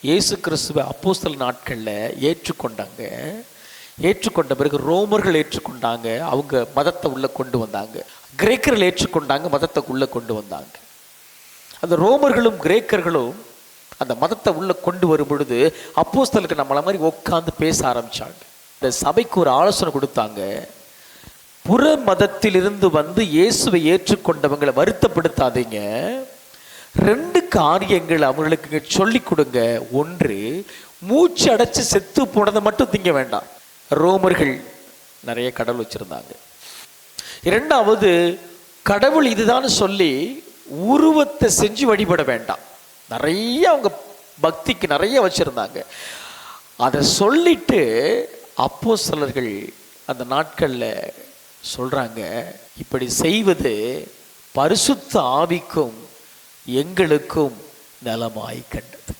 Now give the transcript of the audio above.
இயேசு கிறிஸ்துவ அப்போஸ்தல நாட்களில் ஏற்றுக்கொண்டாங்க. ஏற்றுக்கொண்ட பிறகு ரோமர்கள் ஏற்றுக்கொண்டாங்க, அவங்க மதத்தை உள்ளே கொண்டு வந்தாங்க. கிரேக்கர்கள் ஏற்றுக்கொண்டாங்க, மதத்தை உள்ளே கொண்டு வந்தாங்க. அந்த ரோமர்களும் கிரேக்கர்களும் அந்த மதத்தை உள்ளே கொண்டு வரும் பொழுது அப்போஸ்தலருக்கு நம்மள மாதிரி உட்காந்து பேச ஆரம்பித்தாங்க. இந்த சபைக்கு ஒரு ஆலோசனை கொடுத்தாங்க. புற மதத்திலிருந்து வந்து இயேசுவை ஏற்றுக்கொண்டவங்களை வருத்தப்படுத்தாதீங்க. 2 காரியங்கள் அவங்களுக்கு சொல்லி கொடுங்க. ஒன்று, மூச்சு அடைச்சு செத்து போனதை மட்டும் திங்க வேண்டாம். ரோமர்கள் நிறைய கடவுள் வச்சிருந்தாங்க. 2வது, கடவுள் இதுதான் சொல்லி உருவத்தை செஞ்சு வழிபட வேண்டாம். நிறைய அவங்க பக்திக்கு நிறைய வச்சிருந்தாங்க. அதை சொல்லிட்டு அப்போஸ்தலர்கள் அந்த நாட்களில் சொல்றாங்க, இப்படி செய்வது பரிசுத்த ஆவிக்கும் எங்களுக்கும் நலமாய் கண்டது.